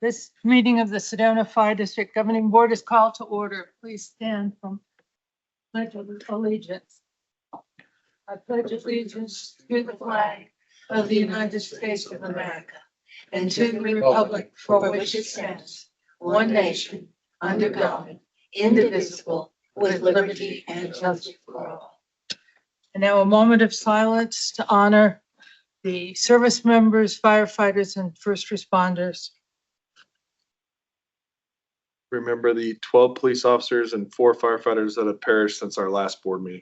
This meeting of the Sedona Fire District Governing Board is called to order. Please stand from Pledge of Allegiance. I pledge allegiance to the flag of the United States of America and to the republic for which it stands, one nation, under God, indivisible, with liberty and justice for all. And now a moment of silence to honor the service members, firefighters, and first responders. Remember the 12 police officers and 4 firefighters that have perished since our last board meeting.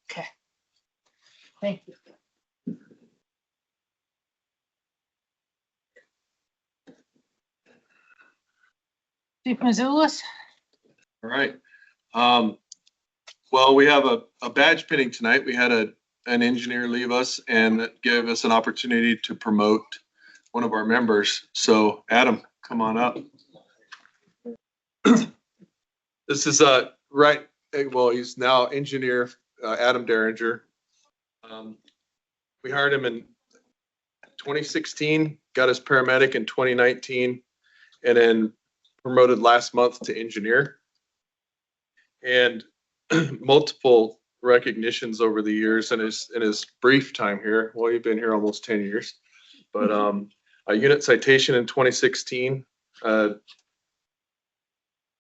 Okay. Thank you. Chief Mazulis? All right. Well, we have a badge pinning tonight. We had an engineer leave us and that gave us an opportunity to promote one of our members. So Adam, come on up. This is right. Well, he's now engineer Adam Derringer. We hired him in 2016, got his paramedic in 2019, and then promoted last month to engineer. And multiple recognitions over the years in his brief time here. Well, you've been here almost 10 years, but a unit citation in 2016,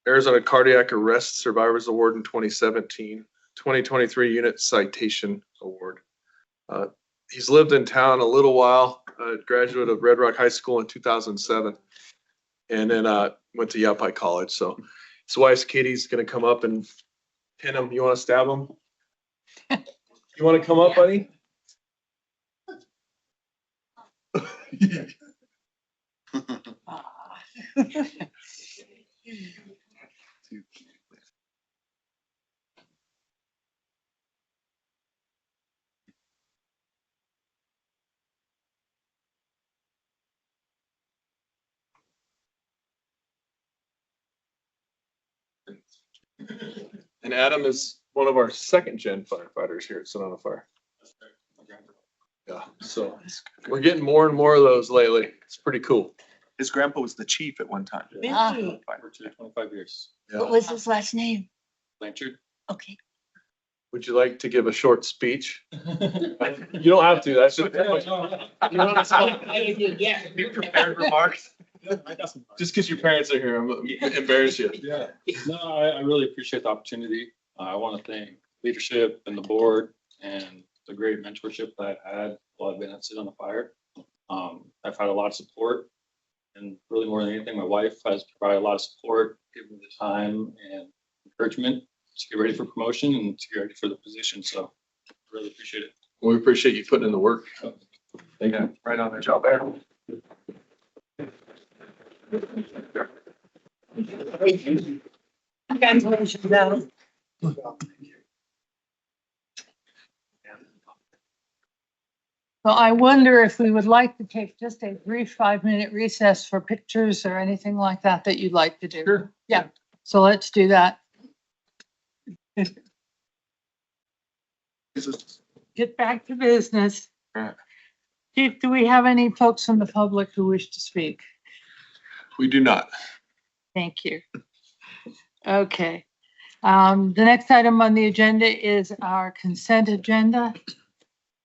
Arizona Cardiac Arrest Survivors Award in 2017, 2023 Unit Citation Award. He's lived in town a little while, graduate of Red Rock High School in 2007, and then went to Yavapai College. So his wife, Katie's going to come up and pin him. You want to stab him? You want to come up, buddy? And Adam is one of our second gen firefighters here at Sedona Fire. Yeah, so we're getting more and more of those lately. It's pretty cool. His grandpa was the chief at one time. Ah. 25 years. Yeah. What was his last name? Blanchard. Okay. Would you like to give a short speech? You don't have to. That's just. Be prepared remarks. Just because your parents are here, I'm embarrassed you. Yeah. No, I really appreciate the opportunity. I want to thank leadership and the board and the great mentorship that I've had while I've been at Sedona Fire. I've had a lot of support, and really more than anything, my wife has provided a lot of support, given me the time and encouragement to get ready for promotion and to get ready for the position. So I really appreciate it. We appreciate you putting in the work. Thank you. Right on the job there. Congratulations, Adam. Well, I wonder if we would like to take just a brief 5-minute recess for pictures or anything like that that you'd like to do. Sure. Yeah, so let's do that. Get back to business. Yeah. Chief, do we have any folks from the public who wish to speak? We do not. Thank you. Okay. The next item on the agenda is our consent agenda.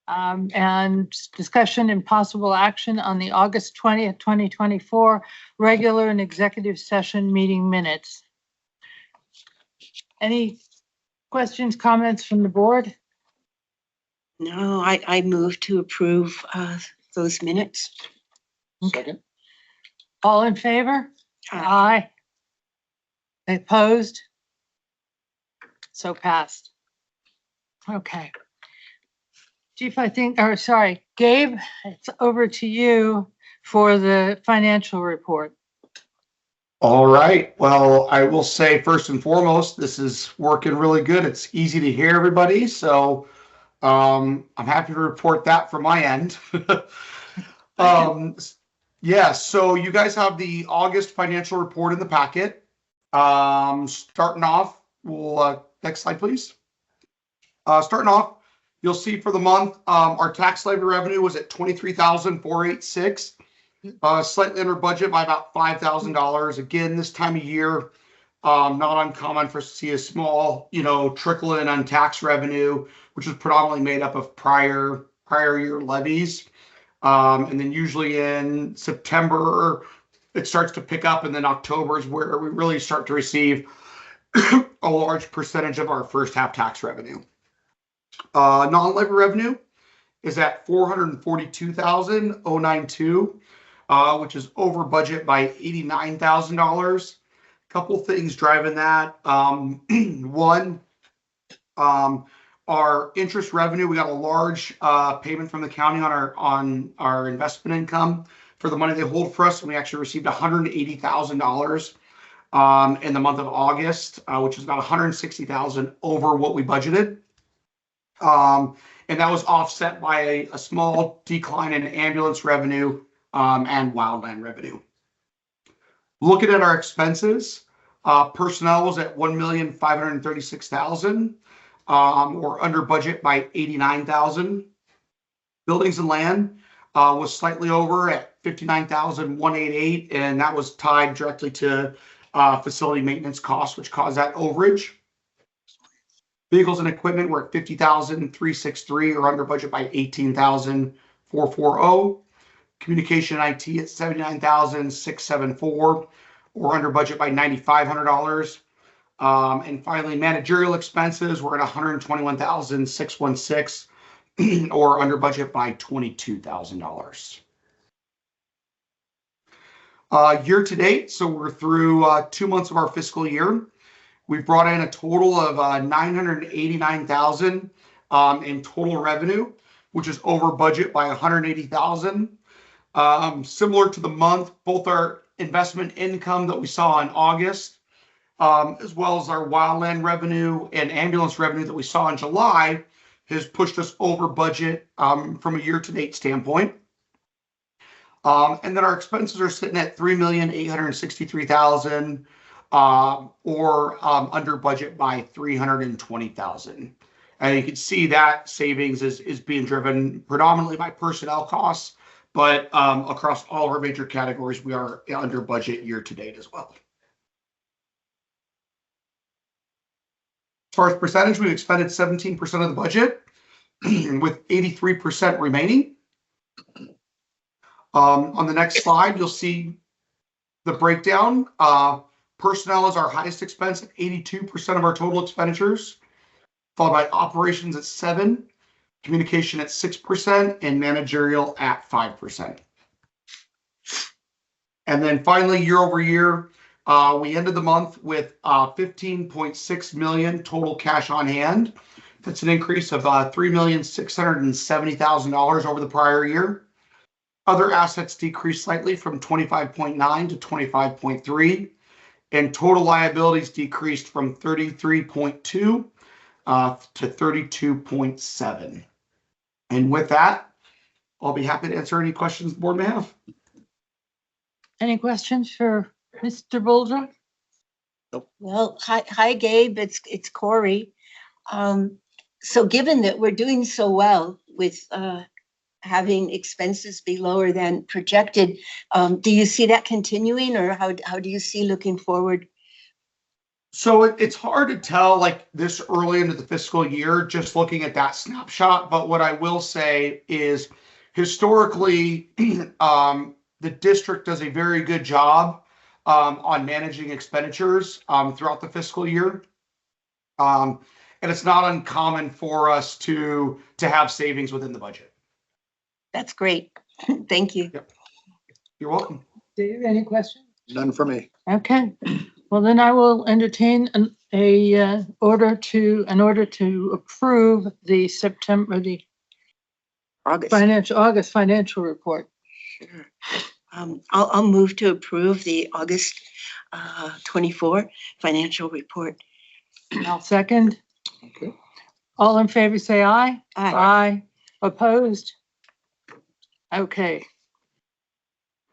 And discussion and possible action on the August 20th, 2024 regular and executive session meeting minutes. Any questions, comments from the board? No, I move to approve those minutes. Second. All in favor? Aye. Opposed? So passed. Okay. Chief, I think, or sorry, Gabe, it's over to you for the financial report. All right. Well, I will say first and foremost, this is working really good. It's easy to hear everybody. So I'm happy to report that from my end. Yeah, so you guys have the August financial report in the packet. Starting off, next slide, please. Starting off, you'll see for the month, our tax levy revenue was at 23,486, slightly under budget by about $5,000. Again, this time of year, not uncommon for us to see a small, trickle in on tax revenue, which is predominantly made up of prior year levies. And then usually in September, it starts to pick up, and then October is where we really start to receive a large percentage of our first half tax revenue. Non-levy revenue is at 442,092, which is over budget by $89,000. Couple things driving that. One, our interest revenue, we got a large payment from the county on our investment income for the money they hold for us, and we actually received $180,000 in the month of August, which is about $160,000 over what we budgeted. And that was offset by a small decline in ambulance revenue and wildland revenue. Looking at our expenses, personnel was at $1,536,000, or under budget by $89,000. Buildings and land was slightly over at $59,188, and that was tied directly to facility maintenance costs, which caused that overage. Vehicles and equipment were at $50,363, or under budget by $18,440. Communication and IT at $79,674, or under budget by $9,500. And finally, managerial expenses were at $121,616, or under budget by $22,000. Year to date, so we're through 2 months of our fiscal year. We've brought in a total of $989,000 in total revenue, which is over budget by $180,000. Similar to the month, both our investment income that we saw in August, as well as our wildland revenue and ambulance revenue that we saw in July, has pushed us over budget from a year-to-date standpoint. And then our expenses are sitting at $3,863,000, or under budget by $320,000. And you can see that savings is being driven predominantly by personnel costs, but across all of our major categories, we are under budget year to date as well. As far as percentage, we've expended 17% of the budget, with 83% remaining. On the next slide, you'll see the breakdown. Personnel is our highest expense at 82% of our total expenditures, followed by operations at 7%, communication at 6%, and managerial at 5%. And then finally, year over year, we ended the month with $15.6 million total cash on hand. That's an increase of $3,670,000 over the prior year. Other assets decreased slightly from 25.9 to 25.3, and total liabilities decreased from 33.2 to 32.7. And with that, I'll be happy to answer any questions the board may have. Any questions for Mr. Boldra? Well, hi, Gabe. It's Corey. So given that we're doing so well with having expenses be lower than projected, do you see that continuing, or how do you see looking forward? So it's hard to tell like this early into the fiscal year, just looking at that snapshot. But what I will say is historically, the district does a very good job on managing expenditures throughout the fiscal year. And it's not uncommon for us to have savings within the budget. That's great. Thank you. Yep. You're welcome. Dave, any questions? None for me. Okay, well then I will entertain an order to approve the August financial report. Sure. I'll move to approve the August 24 financial report. I'll second. Okay. All in favor, say aye. Aye. Aye. Opposed? Okay.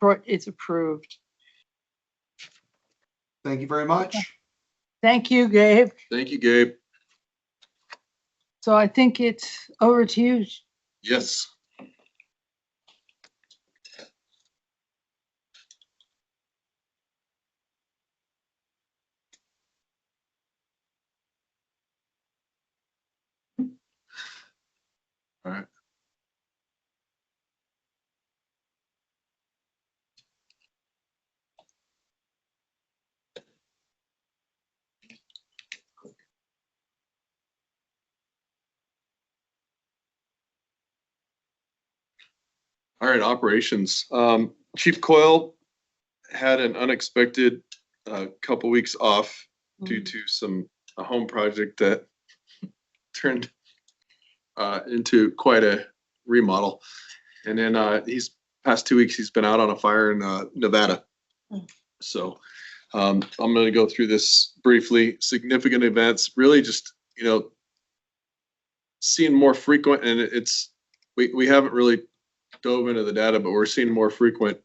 Report is approved. Thank you very much. Thank you, Gabe. Thank you, Gabe. So I think it's over to you. Yes. All right. All right, operations. Chief Coyle had an unexpected couple weeks off due to a home project that turned into quite a remodel. And then he's past 2 weeks, he's been out on a fire in Nevada. So I'm going to go through this briefly. Significant events, really just, seeing more frequent, and we haven't really dove into the data, but we're seeing more frequent,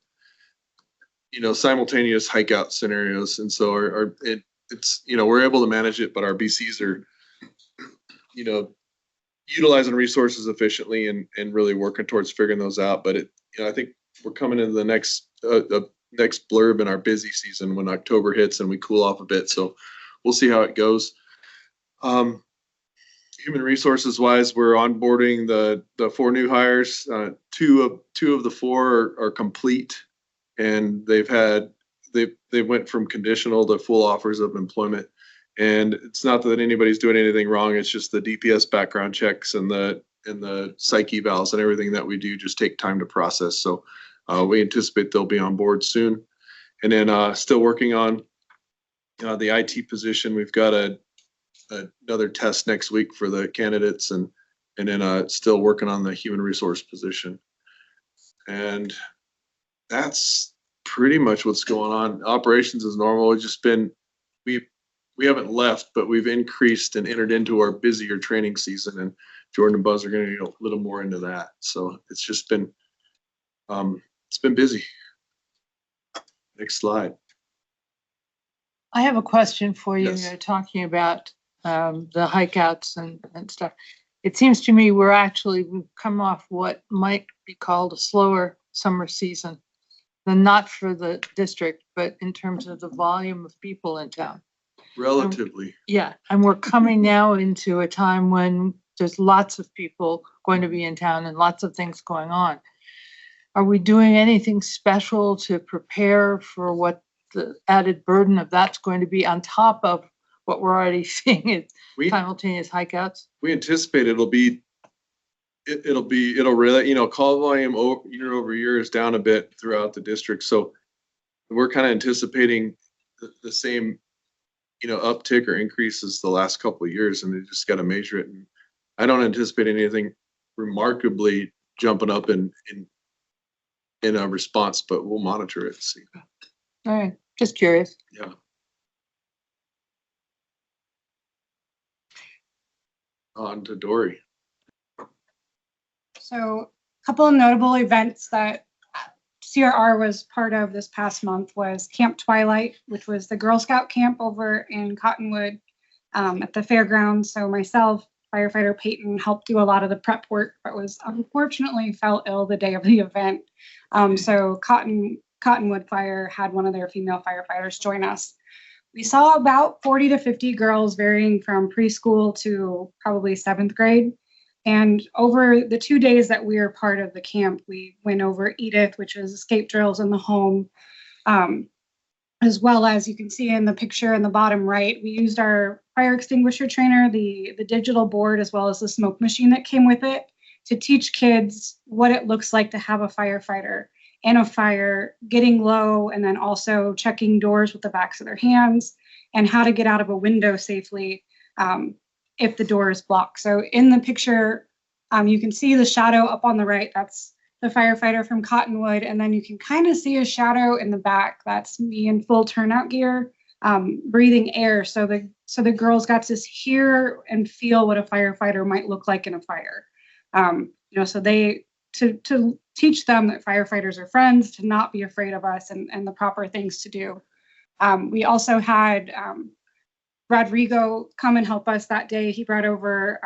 simultaneous hike out scenarios. And so it's, we're able to manage it, but our BCs are, utilizing resources efficiently and really working towards figuring those out. But I think we're coming into the next blurb in our busy season when October hits and we cool off a bit. So we'll see how it goes. Human resources wise, we're onboarding the 4 new hires. Two of the 4 are complete, and they went from conditional to full offers of employment. And it's not that anybody's doing anything wrong. It's just the DPS background checks and the psych evals and everything that we do just take time to process. So we anticipate they'll be on board soon. And then still working on the IT position. We've got another test next week for the candidates, and then still working on the human resource position. And that's pretty much what's going on. Operations is normal. It's just been, we haven't left, but we've increased and entered into our busier training season, and Jordan and Buzz are going to get a little more into that. So it's just been, it's been busy. Next slide. I have a question for you. Yes. You're talking about the hike outs and stuff. It seems to me we've come off what might be called a slower summer season, than not for the district, but in terms of the volume of people in town. Relatively. Yeah, and we're coming now into a time when there's lots of people going to be in town and lots of things going on. Are we doing anything special to prepare for what the added burden of that's going to be on top of what we're already seeing as simultaneous hike outs? We anticipate it'll really, call volume year over year is down a bit throughout the district. So we're kind of anticipating the same, uptick or increases the last couple of years, and they just got to measure it. And I don't anticipate anything remarkably jumping up in a response, but we'll monitor it and see. All right, just curious. Yeah. On to Dory. So a couple of notable events that CRR was part of this past month was Camp Twilight, which was the Girl Scout camp over in Cottonwood at the fairgrounds. So myself, firefighter Peyton, helped do a lot of the prep work, but was unfortunately fell ill the day of the event. So Cottonwood Fire had one of their female firefighters join us. We saw about 40 to 50 girls varying from preschool to probably 7th grade. And over the 2 days that we were part of the camp, we went over Edith, which is escape drills in the home. As well as you can see in the picture in the bottom right, we used our fire extinguisher trainer, the digital board, as well as the smoke machine that came with it, to teach kids what it looks like to have a firefighter in a fire, getting low, and then also checking doors with the backs of their hands, and how to get out of a window safely if the door is blocked. So in the picture, you can see the shadow up on the right. That's the firefighter from Cottonwood. And then you can kind of see a shadow in the back. That's me in full turnout gear, breathing air. So the girls got to hear and feel what a firefighter might look like in a fire. So they, to teach them that firefighters are friends, to not be afraid of us, and the proper things to do. We also had Rodrigo come and help us that day. He brought over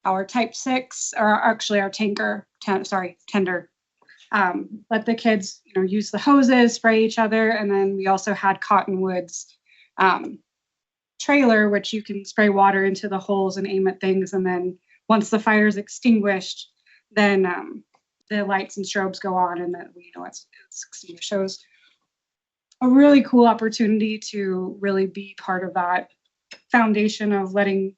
our type 6, or actually our tender. Let the kids, use the hoses, spray each other. And then we also had Cottonwood's trailer, which you can spray water into the holes and aim at things. And then once the fire is extinguished, then the lights and strobes go on, and then it's extinguished. So it was a really cool opportunity to really be part of that foundation of letting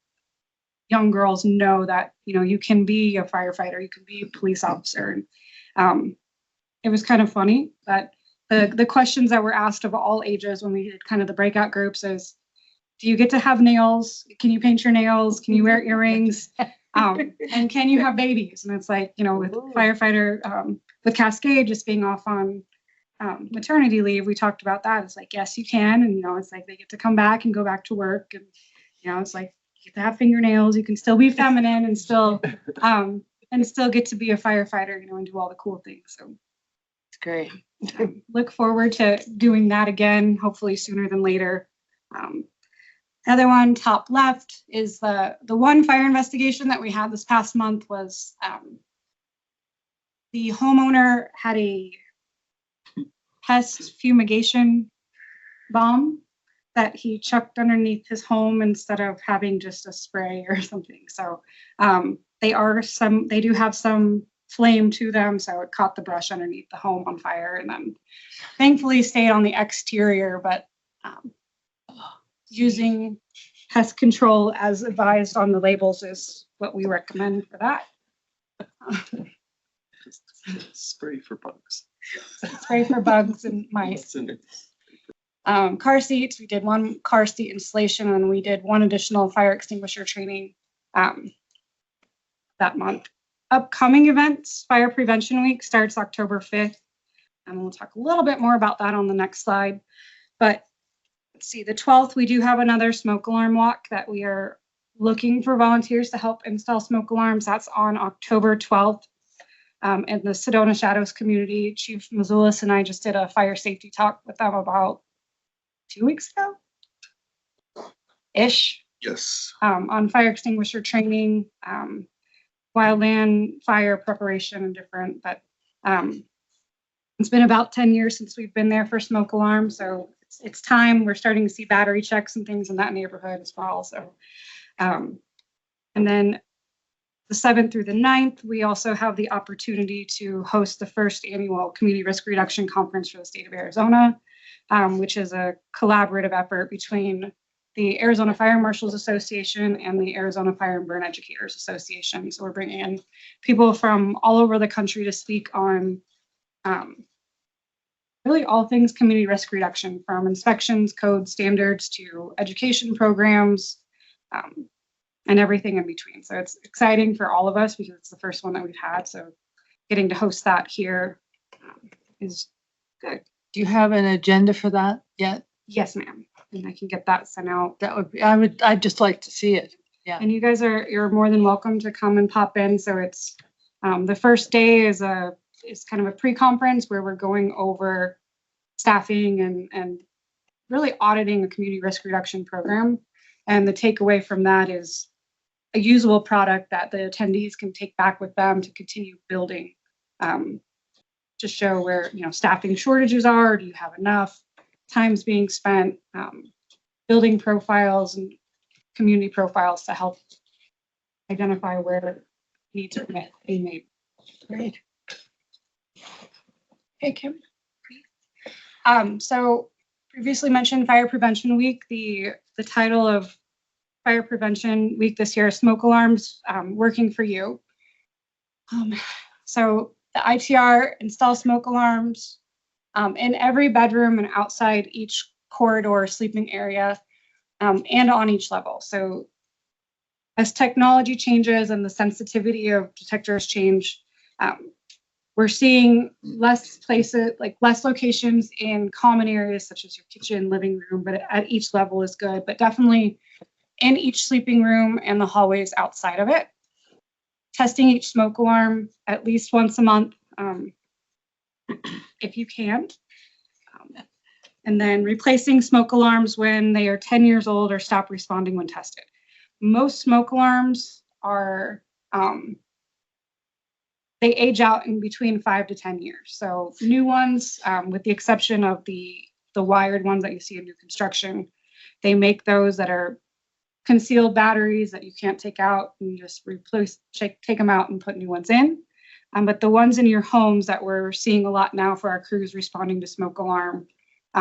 young girls know that you can be a firefighter, you can be a police officer. And it was kind of funny that the questions that were asked of all ages when we did kind of the breakout groups is, do you get to have nails? Can you paint your nails? Can you wear earrings? And can you have babies? And it's like, with firefighter, with Cascade just being off on maternity leave, we talked about that. It's like, yes, you can. And, it's like they get to come back and go back to work. And, it's like you get to have fingernails. You can still be feminine and still get to be a firefighter, and do all the cool things. So It's great. look forward to doing that again, hopefully sooner than later. Another one, top left, is the one fire investigation that we had this past month was the homeowner had a pest fumigation bomb that he chucked underneath his home instead of having just a spray or something. So they do have some flame to them, so it caught the brush underneath the home on fire, and then thankfully stayed on the exterior, but using pest control as advised on the labels is what we recommend for that. Spray for bugs. Spray for bugs and mice. Car seats, we did one car seat installation, and we did one additional fire extinguisher training that month. Upcoming events, Fire Prevention Week starts October 5th, and we'll talk a little bit more about that on the next slide. But let's see, the 12th, we do have another smoke alarm walk that we are looking for volunteers to help install smoke alarms. That's on October 12th. In the Sedona Shadows community. Chief Mazulis and I just did a fire safety talk with them about 2 weeks ago-ish. Yes. On fire extinguisher training, wildland fire preparation and different, but it's been about 10 years since we've been there for smoke alarms, so it's time. We're starting to see battery checks and things in that neighborhood as well. So, and then the 7th through the 9th, we also have the opportunity to host the first annual Community Risk Reduction Conference for the state of Arizona, which is a collaborative effort between the Arizona Fire Marshals Association and the Arizona Fire and Burn Educators Association. So we're bringing in people from all over the country to speak on really all things community risk reduction, from inspections, code standards, to education programs, and everything in between. So it's exciting for all of us because it's the first one that we've had. So getting to host that here is good. Do you have an agenda for that yet? Yes, ma'am. And I can get that sent out. That would be, I'd just like to see it. Yeah. And you guys you're more than welcome to come and pop in. So it's the first day is kind of a pre-conference where we're going over staffing and really auditing a community risk reduction program. And the takeaway from that is a usable product that the attendees can take back with them to continue building, to show where staffing shortages are. Do you have enough? Time's being spent, building profiles and community profiles to help identify where needs are being made. Great. Hey, Kim. So previously mentioned Fire Prevention Week. The title of Fire Prevention Week this year is Smoke Alarms, Working for You. So the ITR installs smoke alarms in every bedroom and outside each corridor sleeping area, and on each level. So as technology changes and the sensitivity of detectors change, we're seeing less locations in common areas such as your kitchen, living room, but at each level is good, but definitely in each sleeping room and the hallways outside of it. Testing each smoke alarm at least once a month, if you can. and then replacing smoke alarms when they are 10 years old or stop responding when tested. Most smoke alarms are, they age out in between 5 to 10 years. So new ones, with the exception of the wired ones that you see in new construction, they make those that are concealed batteries that you can't take out and just replace, take them out and put new ones in. But the ones in your homes that we're seeing a lot now for our crews responding to smoke alarm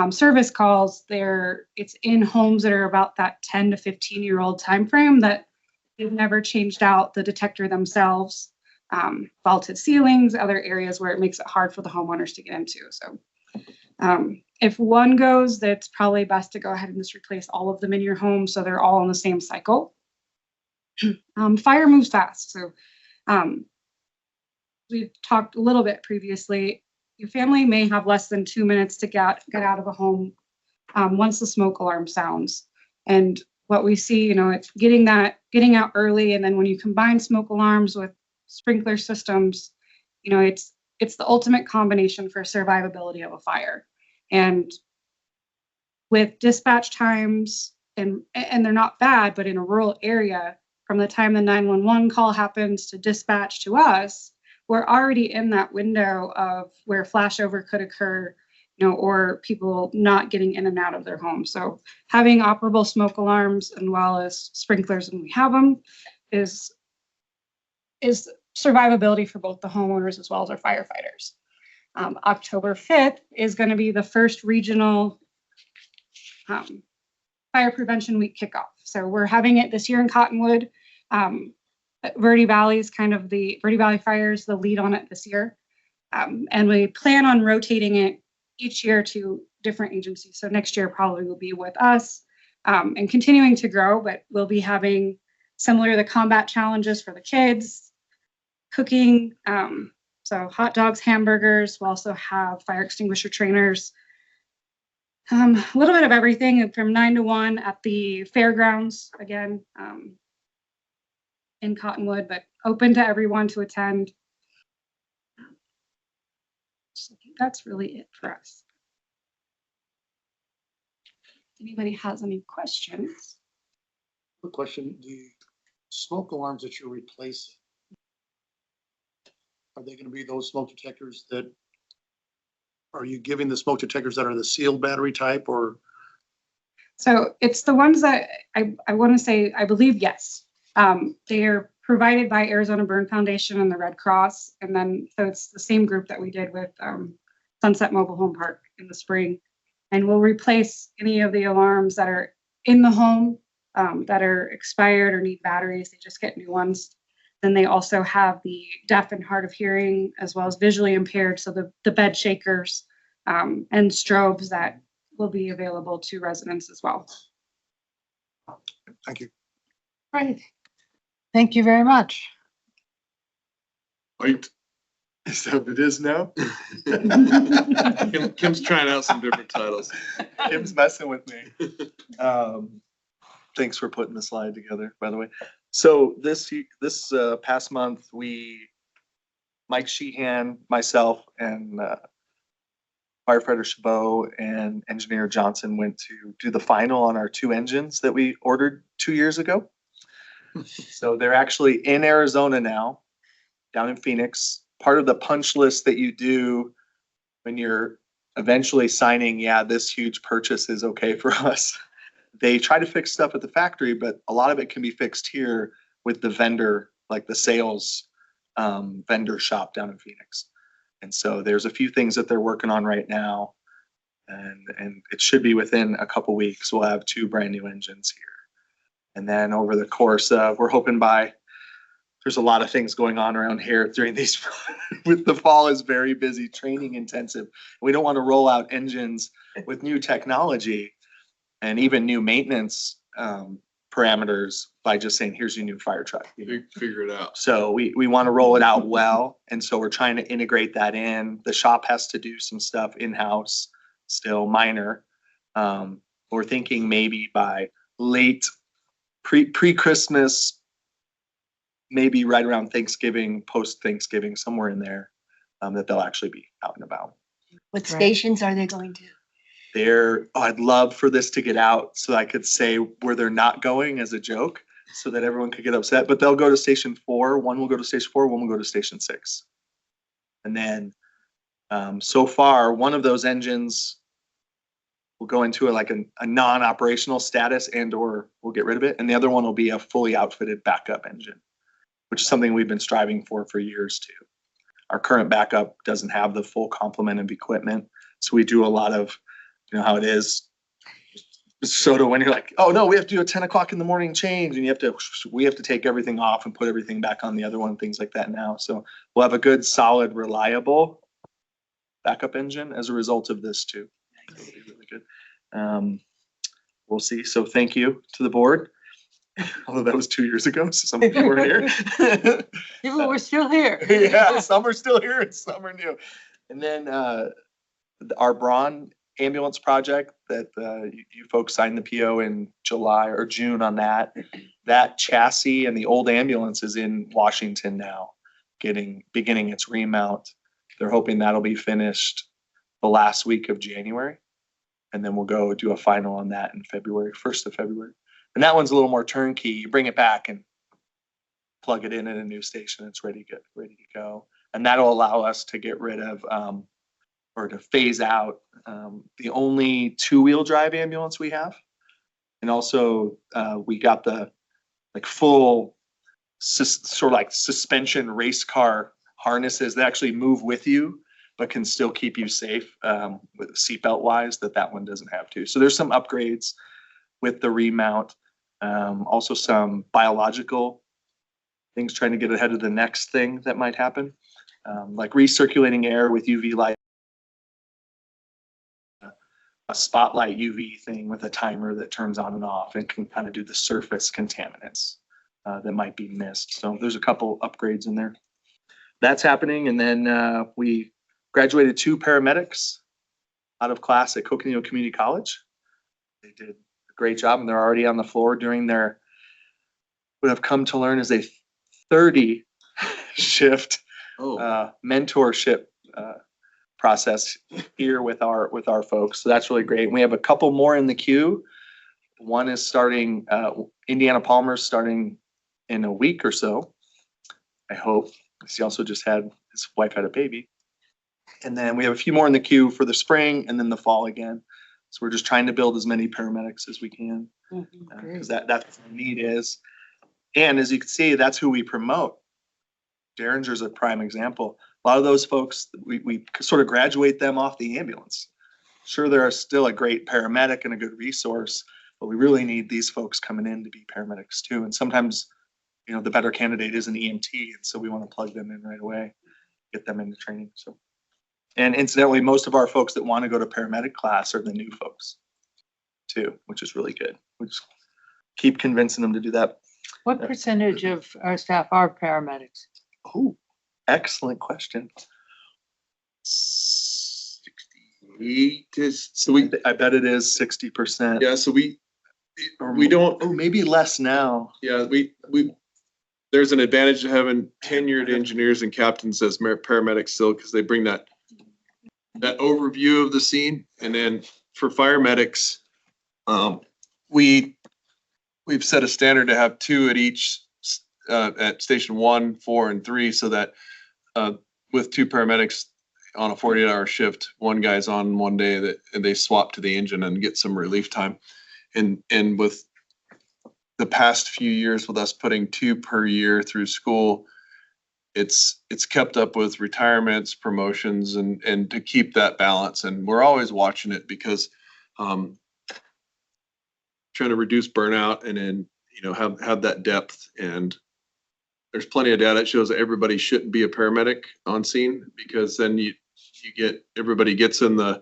service calls, it's in homes that are about that 10 to 15-year-old time frame that they've never changed out the detector themselves, vaulted ceilings, other areas where it makes it hard for the homeowners to get into. So if one goes, that's probably best to go ahead and just replace all of them in your home so they're all in the same cycle. Fire moves fast. So we've talked a little bit previously. Your family may have less than 2 minutes to get out of a home once the smoke alarm sounds. And what we see, it's getting out early. And then when you combine smoke alarms with sprinkler systems, it's the ultimate combination for survivability of a fire. And with dispatch times, and they're not bad, but in a rural area, from the time the 911 call happens to dispatch to us, we're already in that window of where flashover could occur, or people not getting in and out of their home. So having operable smoke alarms and well as sprinklers when we have them is survivability for both the homeowners as well as our firefighters. October 5th is going to be the first regional Fire Prevention Week kickoff. So we're having it this year in Cottonwood. Verde Valley is Verde Valley Fire is the lead on it this year. And we plan on rotating it each year to different agencies. So next year probably will be with us and continuing to grow, but we'll be having similar to the combat challenges for the kids, cooking, so hot dogs, hamburgers. We'll also have fire extinguisher trainers, a little bit of everything from 9 to 1 at the fairgrounds, again, in Cottonwood, but open to everyone to attend. So I think that's really it for us. If anybody has any questions? Quick question, the smoke alarms that you're replacing, are they gonna be those smoke detectors that, are you giving the smoke detectors that are the sealed battery type, or? So it's the ones that I want to say, I believe, yes. They are provided by Arizona Burn Foundation and the Red Cross. And then, so it's the same group that we did with Sunset Mobile Home Park in the spring. And we'll replace any of the alarms that are in the home that are expired or need batteries. They just get new ones. Then they also have the deaf and hard of hearing, as well as visually impaired. So the bed shakers and strobes that will be available to residents as well. Thank you. Right. Thank you very much. Wait, is that what it is now? Kim's trying out some different titles. Kim's messing with me. Thanks for putting the slide together, by the way. So this past month, Mike Sheehan, myself, and firefighter Chabot and engineer Johnson went to do the final on our 2 engines that we ordered 2 years ago. So they're actually in Arizona now, down in Phoenix. Part of the punch list that you do when you're eventually signing, yeah, this huge purchase is okay for us. They try to fix stuff at the factory, but a lot of it can be fixed here with the vendor, like the sales vendor shop down in Phoenix. And so there's a few things that they're working on right now. And it should be within a couple weeks, we'll have 2 brand new engines here. And then over the course of, we're hoping there's a lot of things going on around here during these, with the fall is very busy, training intensive. We don't want to roll out engines with new technology and even new maintenance parameters by just saying, here's your new fire truck. Figure it out. So we want to roll it out well. And so we're trying to integrate that in. The shop has to do some stuff in-house, still minor. We're thinking maybe by late pre-Christmas, maybe right around Thanksgiving, post-Thanksgiving, somewhere in there, that they'll actually be out and about. What stations are they going to? I'd love for this to get out so I could say where they're not going as a joke so that everyone could get upset, but they'll go to station 4. One will go to station 4, one will go to station 6. And then, so far, one of those engines will go into a non-operational status or we'll get rid of it. And the other one will be a fully outfitted backup engine, which is something we've been striving for years too. Our current backup doesn't have the full complement of equipment. So we do a lot of, you know how it is. So when you're like, oh no, we have to do a 10 o'clock in the morning change and we have to take everything off and put everything back on the other one, things like that now. So we'll have a good, solid, reliable backup engine as a result of this too. It'll be really good. We'll see. So thank you to the board. Although that was 2 years ago, so some people were here. People were still here. Yeah, some are still here and some are new. And then our Braun ambulance project that you folks signed the PO in July or June on that. That chassis and the old ambulance is in Washington now, beginning its remount. They're hoping that'll be finished the last week of January. And then we'll go do a final on that in February, 1st of February. And that one's a little more turnkey. You bring it back and plug it in at a new station. It's ready to go. And that'll allow us to get rid of or to phase out the only 2-wheel drive ambulance we have. And also we got the full sort of like suspension race car harnesses that actually move with you, but can still keep you safe with seatbelt wise that one doesn't have to. So there's some upgrades with the remount. Also some biological things trying to get ahead of the next thing that might happen. Like recirculating air with UV light. A spotlight UV thing with a timer that turns on and off and can kind of do the surface contaminants that might be missed. So there's a couple upgrades in there. That's happening. And then we graduated 2 paramedics out of class at Coconino Community College. They did a great job and they're already on the floor during their, what I've come to learn is a 30 shift mentorship process here with our folks. So that's really great. And we have a couple more in the queue. One is starting, Indiana Palmer's starting in a week or so. I hope. He also just his wife had a baby. And then we have a few more in the queue for the spring and then the fall again. So we're just trying to build as many paramedics as we can because that's what the need is. And as you can see, that's who we promote. Derringer's a prime example. A lot of those folks, we sort of graduate them off the ambulance. Sure, they're still a great paramedic and a good resource, but we really need these folks coming in to be paramedics too. And sometimes, you know, the better candidate is an EMT, and so we want to plug them in right away, get them into training. So, and incidentally, most of our folks that want to go to paramedic class are the new folks too, which is really good. We just keep convincing them to do that. What percentage of our staff are paramedics? Oh, excellent question. 68 is, I bet it is 60%. yeah, so we don't, Oh, maybe less now. yeah, there's an advantage to having tenured engineers and captains as paramedics still, because they bring that overview of the scene. And then for fire medics, we've set a standard to have 2 at each at station 1, 4, and 3, so that with 2 paramedics on a 48-hour shift, one guy's on one day and they swap to the engine and get some relief time. And with the past few years with us putting 2 per year through school, it's kept up with retirements, promotions, and to keep that balance. And we're always watching it because trying to reduce burnout and then, you know, have that depth. And there's plenty of data that shows that everybody shouldn't be a paramedic on scene, because then everybody gets in the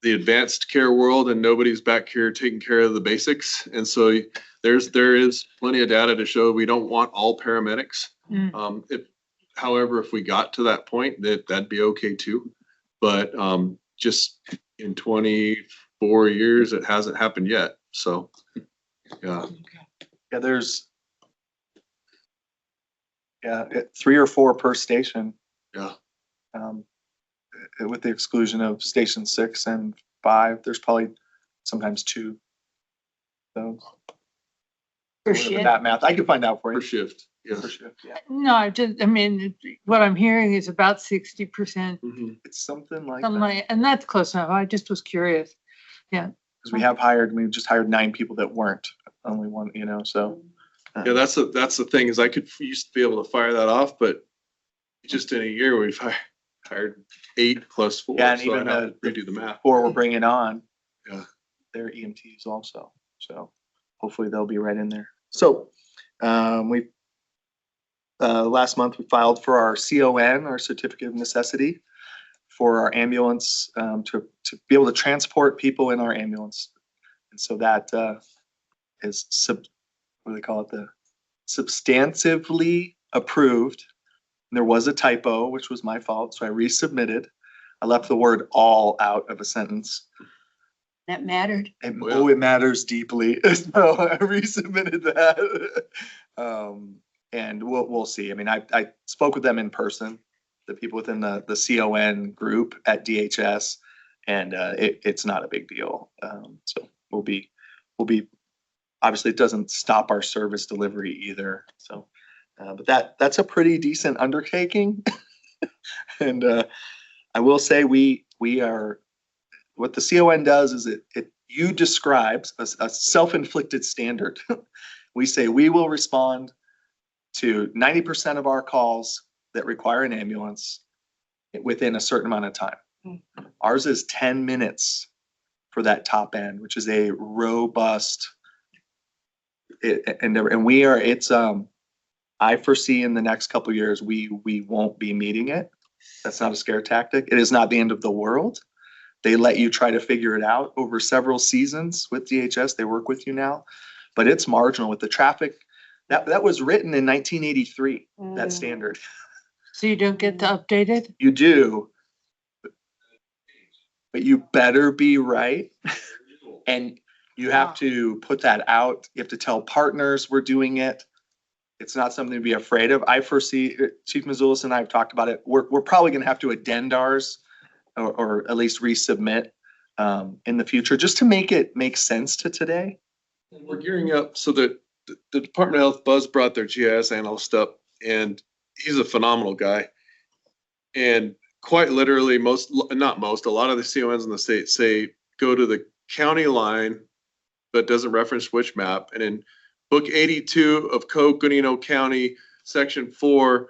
advanced care world and nobody's back here taking care of the basics. And so there is plenty of data to show we don't want all paramedics. However, if we got to that point, that'd be okay too. But just in 24 years, it hasn't happened yet. So yeah. Yeah, there's 3 or 4 per station. Yeah. With the exclusion of station 6 and 5. There's probably sometimes 2. So For whatever shift. that math, I can find out for Per you. shift, Per yes. shift, yeah. No, I mean, what I'm hearing is about 60%, Mhm. It's something like something that. like, and that's close enough. I just was curious. Because we've just hired 9 people that weren't, only one, you know, so. Yeah, that's the thing is I used to be able to fire that off, but just in a year, we've hired 8 plus 4. Yeah, and So I even have to redo the math. 4 we're bringing on. Yeah. They're EMTs also, so hopefully they'll be right in there. So, last month we filed for our CON, our certificate of necessity, for our ambulance, to be able to transport people in our ambulance. And so that is what do they call it? The substantively approved. And there was a typo, which was my fault, so I resubmitted. I left the word all out of a sentence. That mattered. And Oh, yeah. it matters deeply. So I resubmitted that. And we'll see. I mean, I spoke with them in person, the people within the CON group at DHS, and it's not a big deal. So we'll be obviously it doesn't stop our service delivery either. So, but that's a pretty decent undertaking. And I will say we are, what the CON does is you describes a self-inflicted standard. We say we will respond to 90% of our calls that require an ambulance within a certain amount of time. Ours is 10 minutes for that top end, which is a robust, I foresee in the next couple of years, we won't be meeting it. That's not a scare tactic. It is not the end of the world. They let you try to figure it out over several seasons with DHS. They work with you now, but it's marginal with the traffic. That was written in 1983, that standard. So you don't get to update it? You do, but you better be right. And you have to put that out. You have to tell partners we're doing it. It's not something to be afraid of. I foresee, Chief Mazulis and I have talked about it. We're probably gonna have to addend ours or at least resubmit in the future, just to make it make sense to today. And we're gearing up so that the Department of Health, Buzz brought their GIS analyst up, and he's a phenomenal guy. And quite literally, a lot of the CONs in the state say, go to the county line, but doesn't reference which map. And in book 82 of Coconino County, section 4,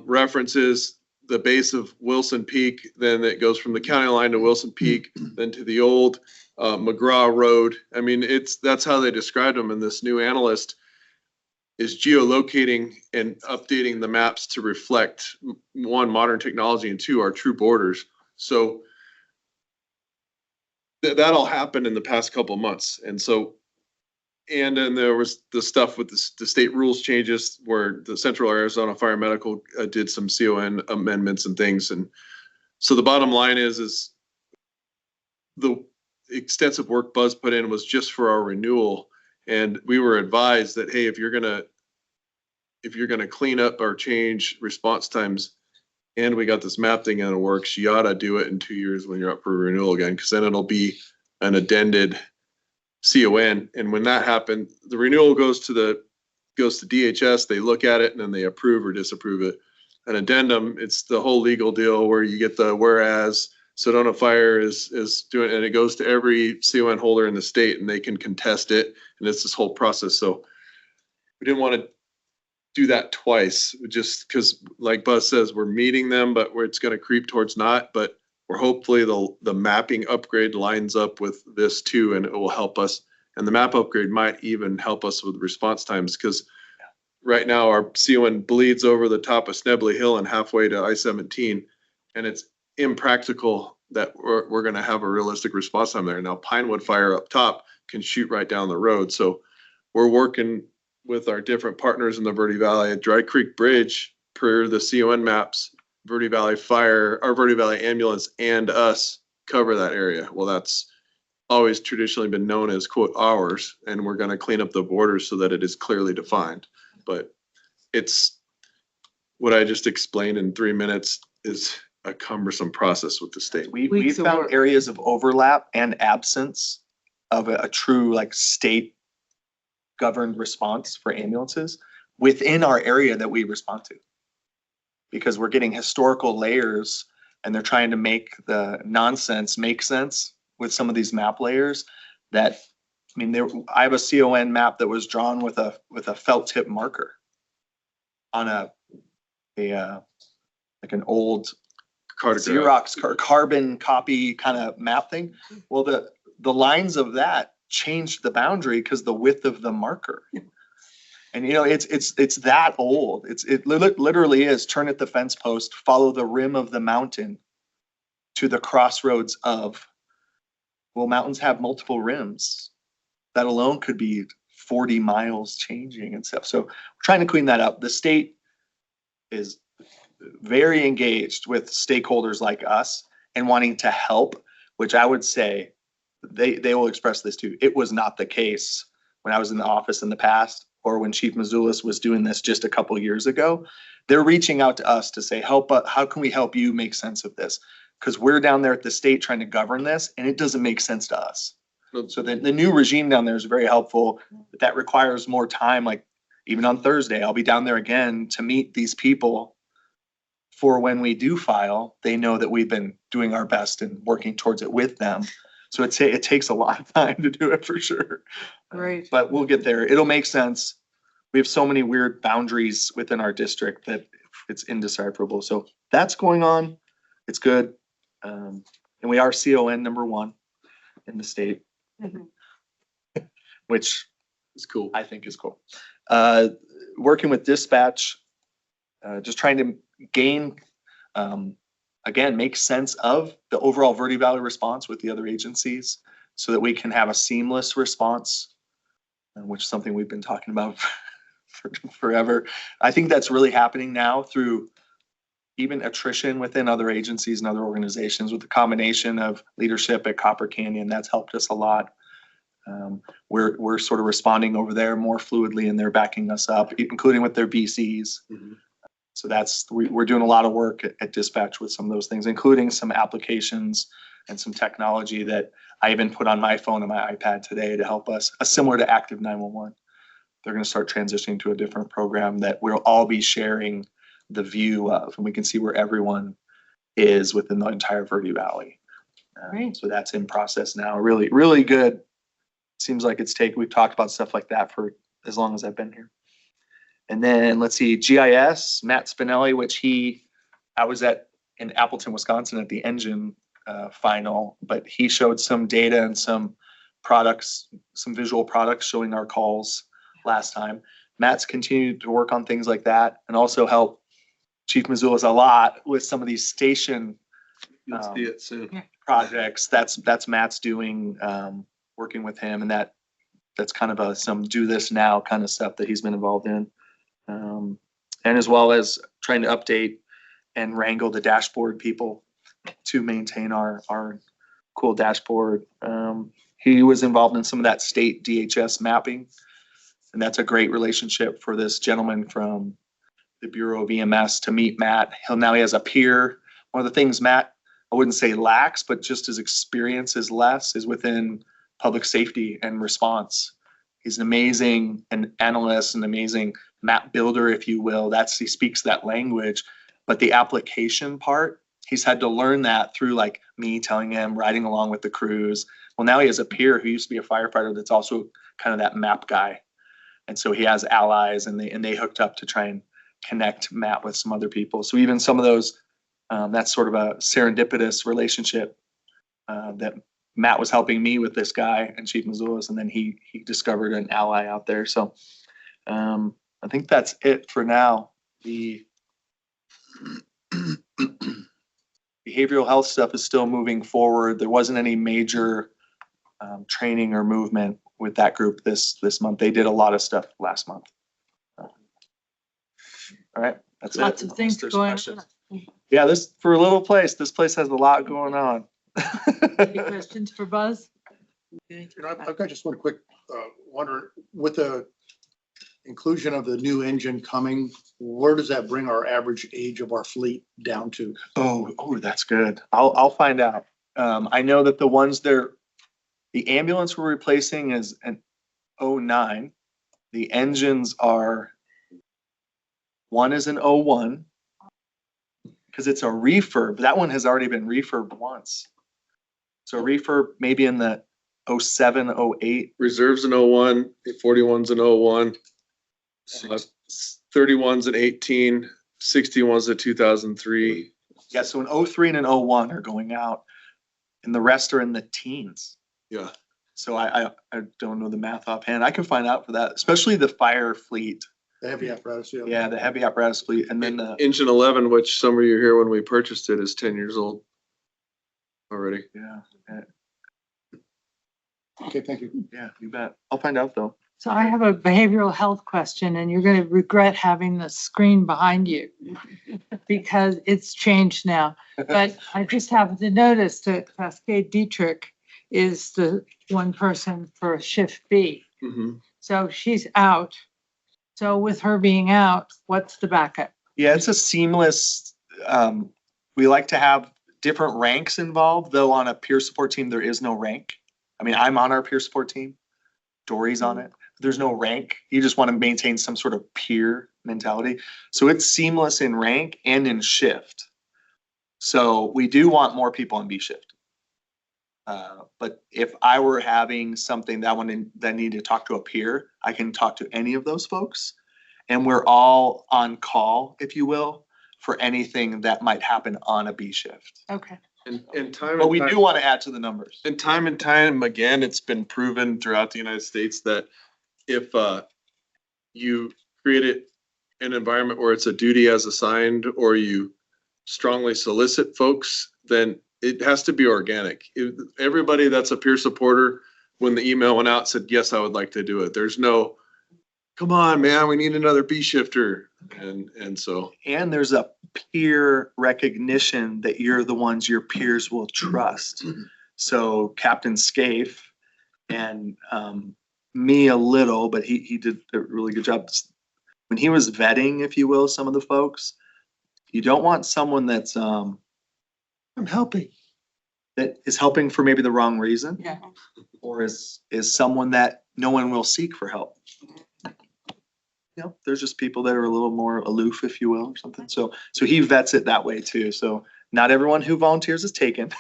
references the base of Wilson Peak. Then it goes from the county line to Wilson Peak, then to the old McGraw Road. I mean, that's how they described them. And this new analyst is geolocating and updating the maps to reflect, 1, modern technology, and 2, our true borders. So that all happened in the past couple of months. And so, and then there was the stuff with the state rules changes where the Central Arizona Fire Medical did some CON amendments and things. And so the bottom line is the extensive work Buzz put in was just for our renewal. And we were advised that, hey, if you're gonna clean up or change response times, and we got this map thing in the works, you ought to do it in 2 years when you're up for renewal again, because then it'll be an addended CON. And when that happened, the renewal goes to DHS, they look at it and then they approve or disapprove it. An addendum, it's the whole legal deal where you get the whereas Sedona Fire is doing, and it goes to every CON holder in the state and they can contest it. And it's this whole process. So we didn't want to do that twice, just because, like Buzz says, we're meeting them, but it's going to creep towards not. But we're hopefully the mapping upgrade lines up with this too, and it will help us. And the map upgrade might even help us with response times, because right now our CON bleeds over the top of Snebley Hill and halfway to I-17, and it's impractical that we're going to have a realistic response time there. Now Pinewood Fire up top can shoot right down the road, so we're working with our different partners in the Verde Valley. At Dry Creek Bridge, per the CON maps, Verde Valley Fire, our Verde Valley Ambulance, and us cover that area. Well, that's always traditionally been known as, quote, ours, and we're going to clean up the borders so that it is clearly defined. But it's what I just explained in 3 minutes is a cumbersome process with the state. We Weeks of found work. areas of overlap and absence of a true like state governed response for ambulances within our area that we respond to. Because we're getting historical layers and they're trying to make the nonsense make sense with some of these map layers that, I mean, I have a CON map that was drawn with a felt tip marker on like an old Cartograph. Xerox carbon copy kind of map thing. Well, the lines of that changed the boundary because the width of the marker. And you know, it's that old. It literally is turn at the fence post, follow the rim of the mountain to the crossroads of, well, mountains have multiple rims. That alone could be 40 miles changing and stuff. So we're trying to clean that up. The state is very engaged with stakeholders like us and wanting to help, which I would say they will express this too. It was not the case when I was in the office in the past or when Chief Mazulis was doing this just a couple of years ago. They're reaching out to us to say, how can we help you make sense of this? Because we're down there at the state trying to govern this and it doesn't make sense to us. So the new regime down there is very helpful, but that requires more time. Like even on Thursday, I'll be down there again to meet these people for when we do file, they know that we've been doing our best and working towards it with them. So it takes a lot of time to do it for sure. Great. But we'll get there. It'll make sense. We have so many weird boundaries within our district that it's indecipherable. So that's going on. It's good. And we are CON #1 in the state, Mhm. which It's cool. I think is cool. Working with dispatch, just trying to gain, again, make sense of the overall Verde Valley response with the other agencies so that we can have a seamless response, which is something we've been talking about for forever. I think that's really happening now through even attrition within other agencies and other organizations with the combination of leadership at Copper Canyon. That's helped us a lot. We're sort of responding over there more fluidly and they're backing us up, including with their BCs. Mhm. So we're doing a lot of work at dispatch with some of those things, including some applications and some technology that I even put on my phone and my iPad today to help us, similar to Active 911. They're going to start transitioning to a different program that we'll all be sharing the view of, and we can see where everyone is within the entire Verde Valley. Great. So that's in process now. Really, really good. Seems like we've talked about stuff like that for as long as I've been here. And then let's see, GIS, Matt Spinelli, which I was in Appleton, Wisconsin at the engine final, but he showed some data and some products, some visual products showing our calls last time. Matt's continued to work on things like that and also help Chief Mazulis a lot with some of these station You'll see it soon. projects. That's Matt's doing, working with him, and that's kind of some do this now kind of stuff that he's been involved in. And as well as trying to update and wrangle the dashboard people to maintain our cool dashboard. He was involved in some of that state DHS mapping, and that's a great relationship for this gentleman from the Bureau of EMS to meet Matt. Now he has a peer. One of the things Matt, I wouldn't say lacks, but just his experience is less, is within public safety and response. He's an amazing analyst, an amazing map builder, if you will. He speaks that language, but the application part, he's had to learn that through like me telling him, riding along with the crews. Well, now he has a peer who used to be a firefighter that's also kind of that map guy. And so he has allies and they hooked up to try and connect Matt with some other people. So even some of those, that's sort of a serendipitous relationship that Matt was helping me with this guy and Chief Mazulis, and then he discovered an ally out there. So I think that's it for now. The behavioral health stuff is still moving forward. There wasn't any major training or movement with that group this month. They did a lot of stuff last month. All right, that's it. Lots of things There's going questions. on. Yeah, this place has a lot going on. Any questions for Buzz? You know, I've got just one quick, wonder, with the inclusion of the new engine coming, where does that bring our average age of our fleet down to? Oh, that's good. I'll find out. I know that the ones there, the ambulance we're replacing is an 09. The engines are, one is an 01. Because it's a refurb. That one has already been refurbed once. So refurb maybe in the 07, 08. Reserves in 01, 41's in 01, 31's in 18, 61's in 2003. Yeah, so an 03 and an 01 are going out, and the rest are in the teens. Yeah. So I don't know the math offhand. I can find out for that, especially the fire fleet. The heavy apparatus, yeah. Yeah, the heavy apparatus fleet, and then the, Engine 11, which some of you here when we purchased it, is 10 years old already. yeah, Okay, thank you. yeah, you bet. I'll find out though. So I have a behavioral health question, and you're gonna regret having the screen behind you because it's changed now. But I just happened to notice that Cascade Dietrich is the one person for shift B. Mhm. So she's out. So with her being out, what's the backup? Yeah, it's a seamless, we like to have different ranks involved, though on a peer support team, there is no rank. I mean, I'm on our peer support team. Dory's on it. There's no rank. You just want to maintain some sort of peer mentality. So it's seamless in rank and in shift. So we do want more people on B shift. But if I were having something that needed to talk to a peer, I can talk to any of those folks. And we're all on call, if you will, for anything that might happen on a B shift. Okay. And time But and we time- do want to add to the numbers. And time again, it's been proven throughout the United States that if you create an environment where it's a duty as assigned, or you strongly solicit folks, then it has to be organic. Everybody that's a peer supporter, when the email went out, said, yes, I would like to do it. There's no, come on, man, we need another B shifter. And so, And there's a peer recognition that you're the ones your peers will trust. So Captain Scaife and me a little, but he did a really good job. When he was vetting, if you will, some of the folks, you don't want someone that's I'm helping, that is helping for maybe the wrong reason, Yeah. or is someone that no one will seek for help. You know, there's just people that are a little more aloof, if you will, or something. So he vets it that way too. So not everyone who volunteers is taken,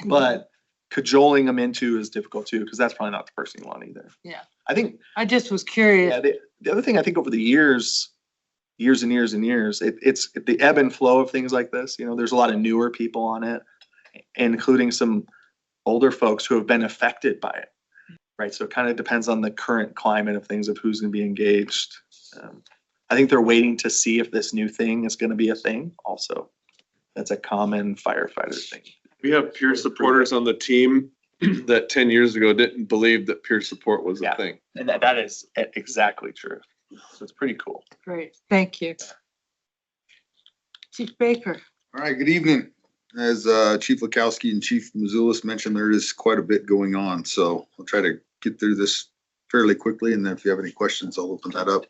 but cajoling them into is difficult too, because that's probably not the person you want either. Yeah. I think, I just was curious. yeah, the other thing I think over the years and years, it's the ebb and flow of things like this. You know, there's a lot of newer people on it, including some older folks who have been affected by it. Right. So it kind of depends on the current climate of things, of who's going to be engaged. I think they're waiting to see if this new thing is going to be a thing also. That's a common firefighter thing. we have peer supporters on the team that 10 years ago didn't believe that peer support was a Yeah. thing. And that is exactly true. So it's pretty cool. Great, thank you. Chief Baker. All right, good evening. As Chief Lukowski and Chief Mizoulis mentioned, there is quite a bit going on, so I'll try to get through this fairly quickly, and then if you have any questions, I'll open that up.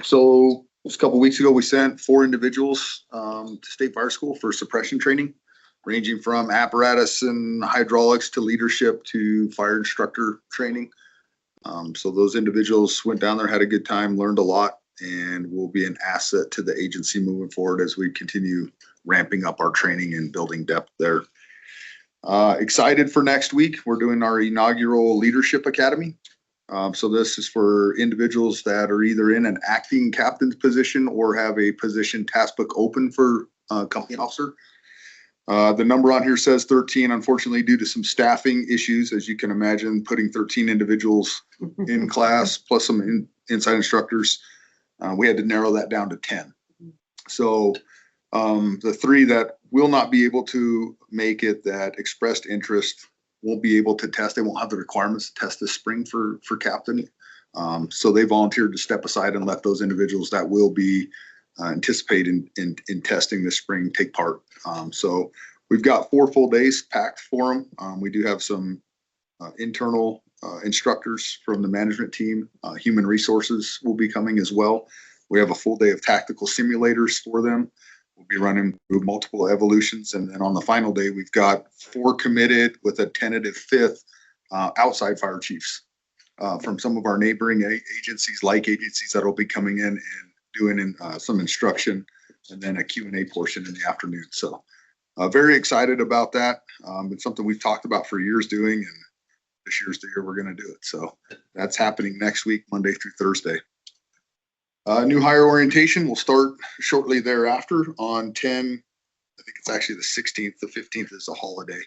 So just a couple weeks ago, we sent 4 individuals to State Fire School for suppression training, ranging from apparatus and hydraulics to leadership to fire instructor training. So those individuals went down there, had a good time, learned a lot, and will be an asset to the agency moving forward as we continue ramping up our training and building depth there. Excited for next week. We're doing our inaugural Leadership Academy. So this is for individuals that are either in an acting captain's position or have a position task book open for company officer. The number on here says 13. Unfortunately, due to some staffing issues, as you can imagine, putting 13 individuals in class plus some inside instructors, we had to narrow that down to 10. So the 3 that will not be able to make it, that expressed interest, won't be able to test. They won't have the requirements to test this spring for captain. So they volunteered to step aside and let those individuals that will be anticipating in testing this spring take part. So we've got 4 full days packed for them. We do have some internal instructors from the management team. Human resources will be coming as well. We have a full day of tactical simulators for them. We'll be running through multiple evolutions. And then on the final day, we've got 4 committed with a tentative 5th outside fire chiefs from some of our neighboring agencies, like agencies that will be coming in and doing some instruction, and then a Q&A portion in the afternoon. So very excited about that. It's something we've talked about for years doing, and this year's the year we're going to do it. So that's happening next week, Monday through Thursday. New hire orientation will start shortly thereafter on 10, I think it's actually the 16th, the 15th is a holiday.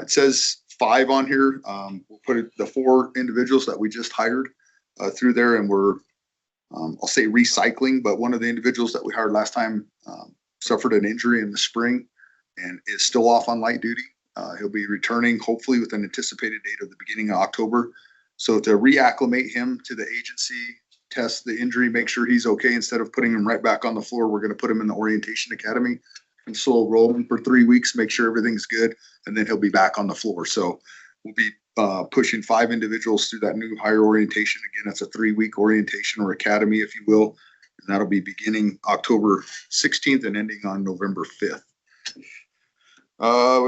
It says 5 on here. We'll put the 4 individuals that we just hired through there, and we're, I'll say recycling, but one of the individuals that we hired last time suffered an injury in the spring and is still off on light duty. He'll be returning hopefully with an anticipated date of the beginning of October. So to reacclimate him to the agency, test the injury, make sure he's okay, instead of putting him right back on the floor, we're going to put him in the orientation academy and slow roll him for 3 weeks, make sure everything's good, and then he'll be back on the floor. So we'll be pushing 5 individuals through that new hire orientation. Again, it's a 3-week orientation or academy, if you will, and that'll be beginning October 16th and ending on November 5th.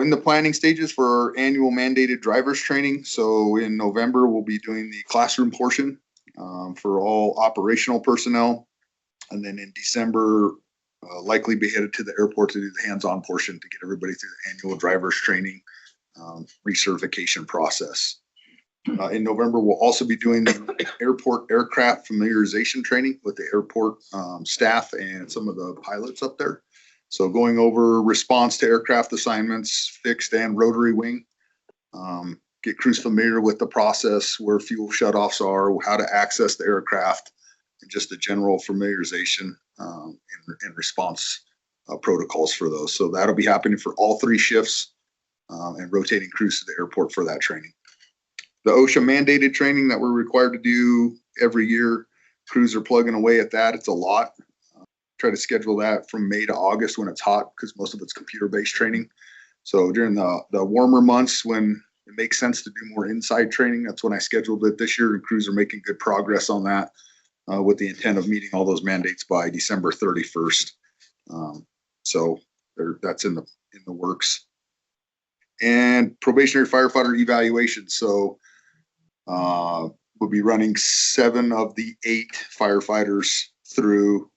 In the planning stages for our annual mandated drivers training. So in November, we'll be doing the classroom portion for all operational personnel. And then in December, likely be headed to the airport to do the hands-on portion to get everybody through the annual drivers training recertification process. In November, we'll also be doing the airport aircraft familiarization training with the airport staff and some of the pilots up there. So going over response to aircraft assignments, fixed and rotary wing, get crews familiar with the process, where fuel shutoffs are, how to access the aircraft, and just a general familiarization and response protocols for those. So that'll be happening for all 3 shifts and rotating crews to the airport for that training. The OSHA mandated training that we're required to do every year, crews are plugging away at that. It's a lot. Try to schedule that from May to August when it's hot, because most of it's computer-based training. So during the warmer months when it makes sense to do more inside training, that's when I scheduled it this year, and crews are making good progress on that with the intent of meeting all those mandates by December 31st. So that's in the works. And probationary firefighter evaluation. So we'll be running 7 of the 8 firefighters through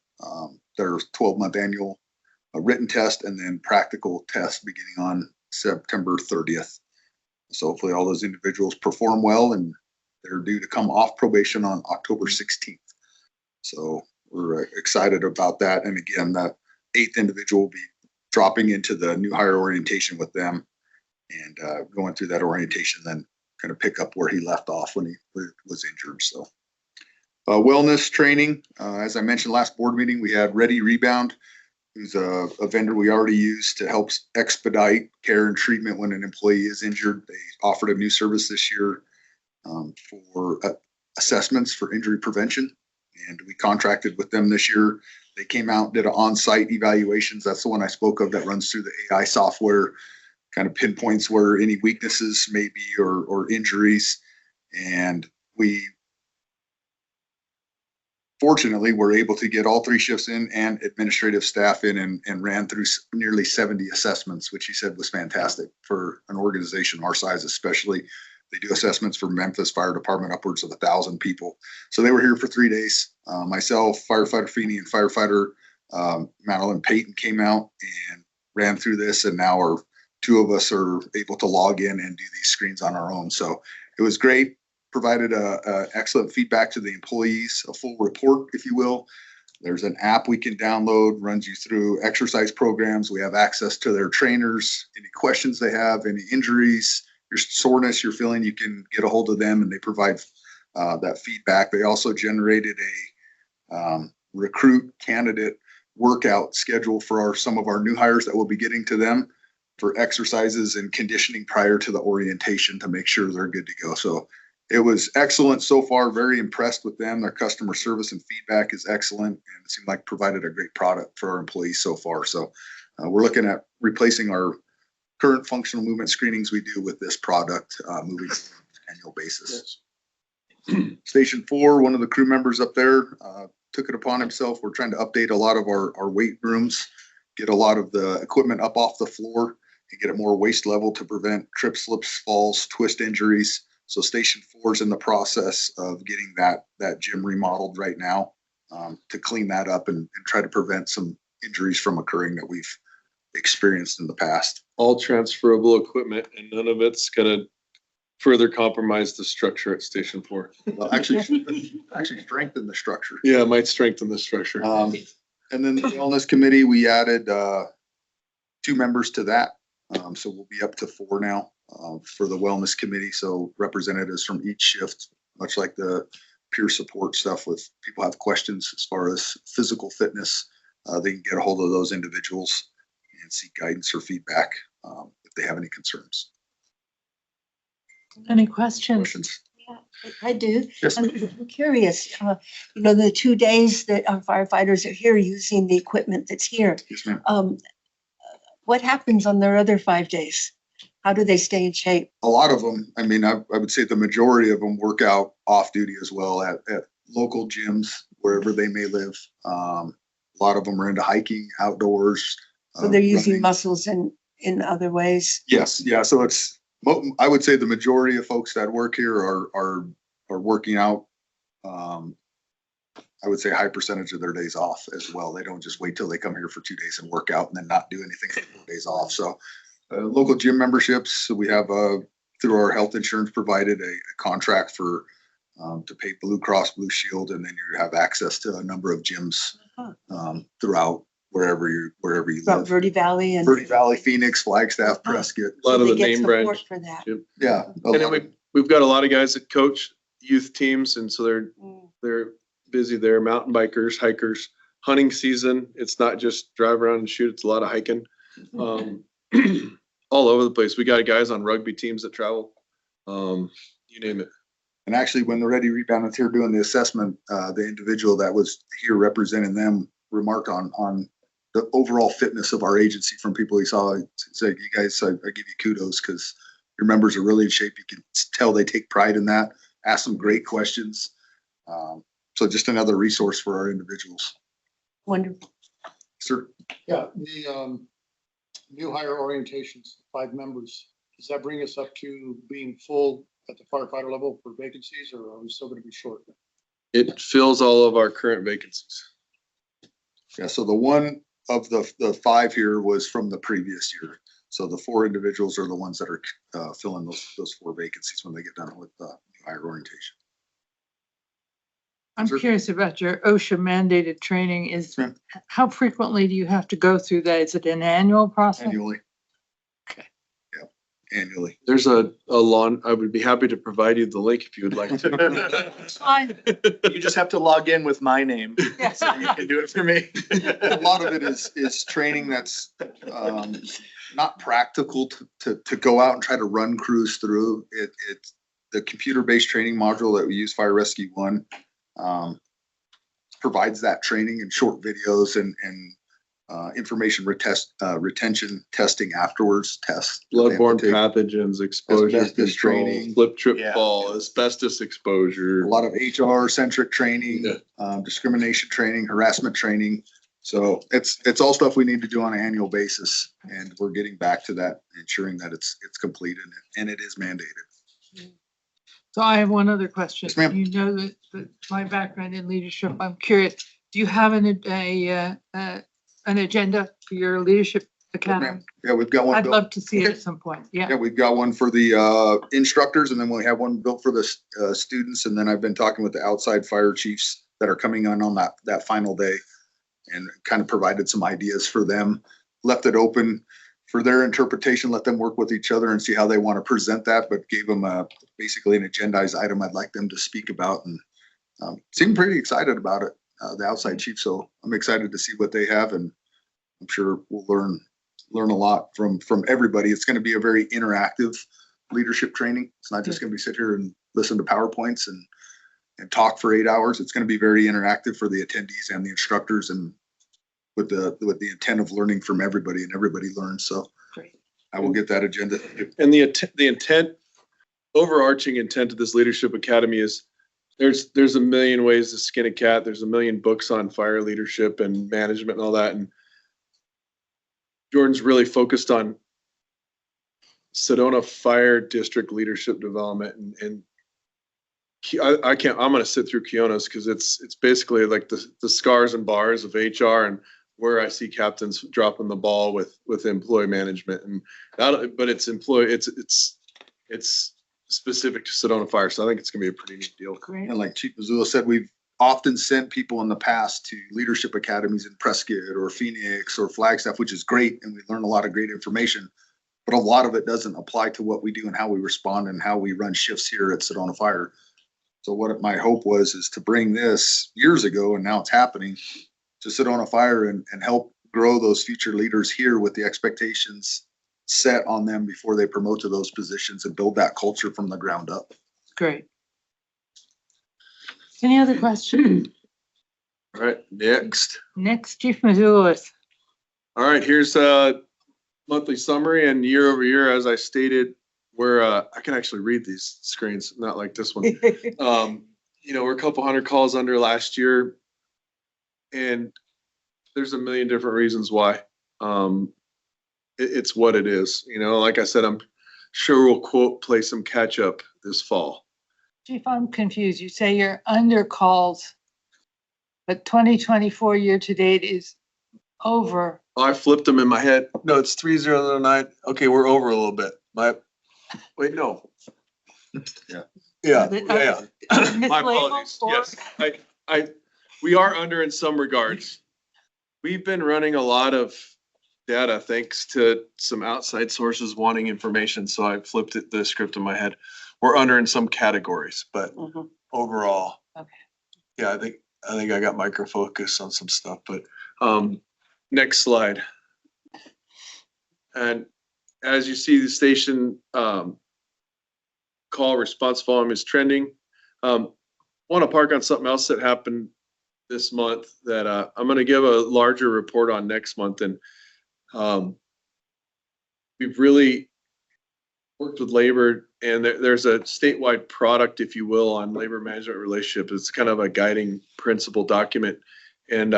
their 12-month annual written test and then practical test beginning on September 30th. So hopefully all those individuals perform well, and they're due to come off probation on October 16th. So we're excited about that. And again, that 8th individual will be dropping into the new hire orientation with them and going through that orientation, then kind of pick up where he left off when he was injured. So wellness training, as I mentioned last board meeting, we had Ready Rebound, who's a vendor we already use to help expedite care and treatment when an employee is injured. They offered a new service this year for assessments for injury prevention, and we contracted with them this year. They came out, did an on-site evaluations. That's the one I spoke of that runs through the AI software, kind of pinpoints where any weaknesses may be or injuries. And we fortunately were able to get all 3 shifts in and administrative staff in and ran through nearly 70 assessments, which he said was fantastic for an organization our size, especially. They do assessments for Memphis Fire Department, upwards of 1,000 people. So they were here for 3 days. Myself, firefighter Feeney, and firefighter Madeline Payton came out and ran through this, and now 2 of us are able to log in and do these screens on our own. So it was great. Provided excellent feedback to the employees, a full report, if you will. There's an app we can download, runs you through exercise programs. We have access to their trainers, any questions they have, any injuries, your soreness you're feeling, you can get a hold of them, and they provide that feedback. They also generated a recruit candidate workout schedule for some of our new hires that we'll be getting to them for exercises and conditioning prior to the orientation to make sure they're good to go. So it was excellent so far. Very impressed with them. Their customer service and feedback is excellent, and it seemed like provided a great product for our employees so far. So we're looking at replacing our current functional movement screenings we do with this product moving annual basis. Station 4, one of the crew members up there took it upon himself. We're trying to update a lot of our weight rooms, get a lot of the equipment up off the floor and get it more waist level to prevent trip, slips, falls, twist injuries. So Station 4 is in the process of getting that gym remodeled right now to clean that up and try to prevent some injuries from occurring that we've experienced in the past. All transferable equipment and none of it's gonna further compromise the structure at Station 4. Well, actually strengthen the structure. Yeah, it might strengthen the structure. And then the wellness committee, we added 2 members to that. So we'll be up to 4 now for the wellness committee. So representatives from each shift, much like the peer support stuff with people have questions as far as physical fitness, they can get a hold of those individuals and seek guidance or feedback if they have any concerns. Any questions? Questions? Yeah, I do. Yes, I'm curious, the 2 days that our firefighters are here using the equipment that's here, yes, ma'am. what happens on their other 5 days? How do they stay in shape? A lot of them, I mean, I would say the majority of them work out off duty as well at local gyms, wherever they may live. A lot of them are into hiking, outdoors. So they're using running. muscles in other ways? Yes, yeah, so I would say the majority of folks that work here are working out. I would say a high percentage of their days off as well. They don't just wait till they come here for 2 days and work out and then not do anything for 4 days off. So local gym memberships, so we have through our health insurance provided a contract for to pay Blue Cross Blue Shield, and then you have access to a number of gyms throughout wherever you About live. Verde Valley and. Verde Valley, Phoenix, Flagstaff, Prescott. A lot of they the get name support brands. For that. Yeah. a And then lot of- we've got a lot of guys that coach youth teams, and so they're busy there. Mountain bikers, hikers, hunting season. It's not just drive around and shoot. It's a lot of hiking. All over the place. We got guys on rugby teams that travel. You name it. And actually, when the Ready Rebound was here doing the assessment, the individual that was here representing them remarked on the overall fitness of our agency from people he saw. He said, you guys, I give you kudos because your members are really in shape. You can tell they take pride in that, ask some great questions. So just another resource for our individuals. Wonderful. Sir, Yeah, the new hire orientations, 5 members, does that bring us up to being full at the firefighter level for vacancies, or are we still gonna be short? It fills all of our current vacancies. yeah, so the one of the 5 here was from the previous year. So the 4 individuals are the ones that are filling those 4 vacancies when they get done with new hire orientation. I'm Sure. curious about your OSHA mandated training. Ma'am. How frequently do you have to go through that? Is it an annual process? Annually. Okay. Yeah, annually. There's a lawn. I would be happy to provide you the link if you would like to. Fine. You just have to log in with my name. Yes. So you can do it for me. A lot of it is training that's not practical to go out and try to run crews through. It's the computer-based training module that we use, Fire Rescue One, provides that training in short videos and information retention testing afterwards, tests. that they have to Bloodborne take. pathogens, exposure Asbestos control, training. slip, trip, Yeah. fall, asbestos exposure. A lot of HR centric training, Yeah. discrimination training, harassment training. So it's all stuff we need to do on an annual basis, and we're getting back to that, ensuring that it's completed and it is mandated. So I have one other question. Yes, ma'am. You know that my background in leadership, I'm curious, do you have an agenda for your leadership academy? Yeah, we've got one. I'd built- love to see it Okay. at some point. Yeah, Yeah. we've got one for the instructors, and then we have one built for the students. And then I've been talking with the outside fire chiefs that are coming on that final day, and kind of provided some ideas for them. Left it open for their interpretation. Let them work with each other and see how they want to present that. But gave them basically an agendized item I'd like them to speak about, and seemed pretty excited about it. The outside chief, so I'm excited to see what they have, and I'm sure we'll learn a lot from everybody. It's going to be a very interactive leadership training. It's not just going to be sit here and listen to PowerPoints and talk for 8 hours. It's going to be very interactive for the attendees and the instructors, and with the intent of learning from everybody, and everybody learns. So Great. I will get that agenda. And the intent overarching intent of this leadership academy is there's a million ways to skin a cat. There's a million books on fire leadership and management and all that. And Jordan's really focused on Sedona Fire District leadership development. And I can't, I'm going to sit through Keona's because it's basically like the scars and bars of HR and where I see captains dropping the ball with employee management. And but it's specific to Sedona Fire. So I think it's going to be a pretty neat deal. Great. And like Chief Missoula said, we've often sent people in the past to leadership academies in Prescott or Phoenix or Flagstaff, which is great. And we learn a lot of great information, but a lot of it doesn't apply to what we do and how we respond and how we run shifts here at Sedona Fire. So what my hope was is to bring this years ago, and now it's happening, to Sedona Fire and help grow those future leaders here with the expectations set on them before they promote to those positions and build that culture from the ground up. Great. Any other questions? All right, next. Next, Chief Missoula. All right, here's a monthly summary and year over year, as I stated, where I can actually read these screens, not like this one. We're a couple hundred calls under last year, and there's a million different reasons why. It's what it is. Like I said, I'm sure we'll play some catch up this fall. Chief, I'm confused. You say you're under calls, but 2024 year to date is over. I flipped them in my head. No, it's 3009. Okay, we're over a little bit. Wait, no. Yeah. My apologies. Yes, we are under in some regards. We've been running a lot of data thanks to some outside sources wanting information. So I flipped the script in my head. We're under in some categories, but overall, Okay. Yeah, I think I got micro focus on some stuff, but next slide. And as you see, the station call response volume is trending. Want to park on something else that happened this month that I'm going to give a larger report on next month. And we've really worked with labor, and there's a statewide product, if you will, on labor management relationships. It's kind of a guiding principle document. And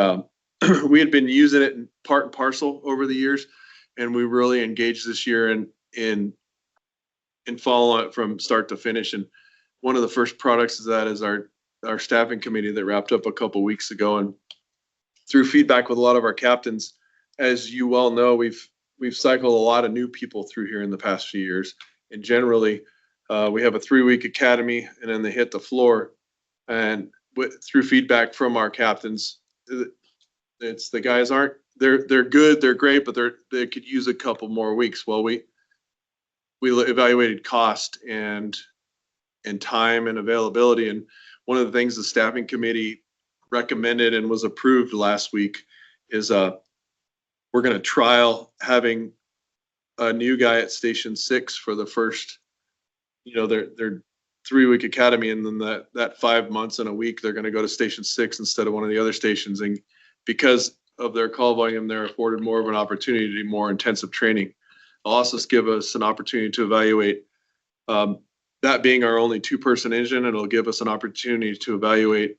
we had been using it in part and parcel over the years, and we really engaged this year in follow it from start to finish. And one of the first products is our staffing committee that wrapped up a couple weeks ago. And through feedback with a lot of our captains, as you well know, we've cycled a lot of new people through here in the past few years. And generally, we have a 3-week academy, and then they hit the floor. And through feedback from our captains, it's the guys they're good, they're great, but they could use a couple more weeks. Well, we evaluated cost and time and availability. And one of the things the staffing committee recommended and was approved last week is we're going to trial having a new guy at Station 6 for the first, their 3-week academy, and then that 5 months and a week they're going to go to Station 6 instead of one of the other stations. And because of their call volume, they're afforded more of an opportunity to do more intensive training. It'll also give us an opportunity to evaluate, that being our only 2-person engine, it'll give us an opportunity to evaluate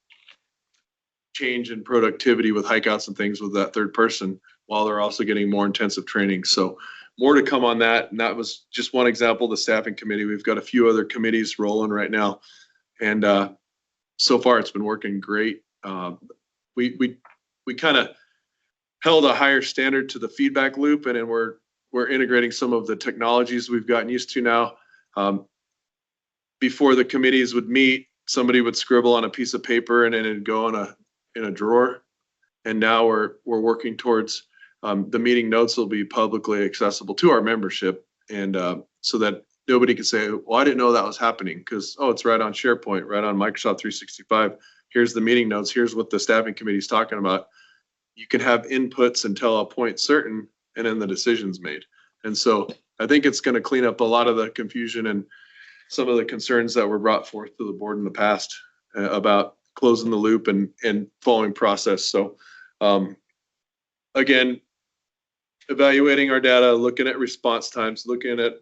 change in productivity with hikeouts and things with that third person, while they're also getting more intensive training. So more to come on that. And that was just one example of the staffing committee. We've got a few other committees rolling right now. And so far it's been working great. We kind of held a higher standard to the feedback loop, and then we're integrating some of the technologies we've gotten used to now. Before the committees would meet, somebody would scribble on a piece of paper and then it'd go in a drawer. And now we're working towards the meeting notes will be publicly accessible to our membership, and so that nobody can say, well, I didn't know that was happening, because it's right on SharePoint, right on Microsoft 365. Here's the meeting notes. Here's what the staffing committee is talking about. You can have inputs until a point certain, and then the decision's made. And so I think it's going to clean up a lot of the confusion and some of the concerns that were brought forth to the board in the past about closing the loop and following process. So again, evaluating our data, looking at response times, looking at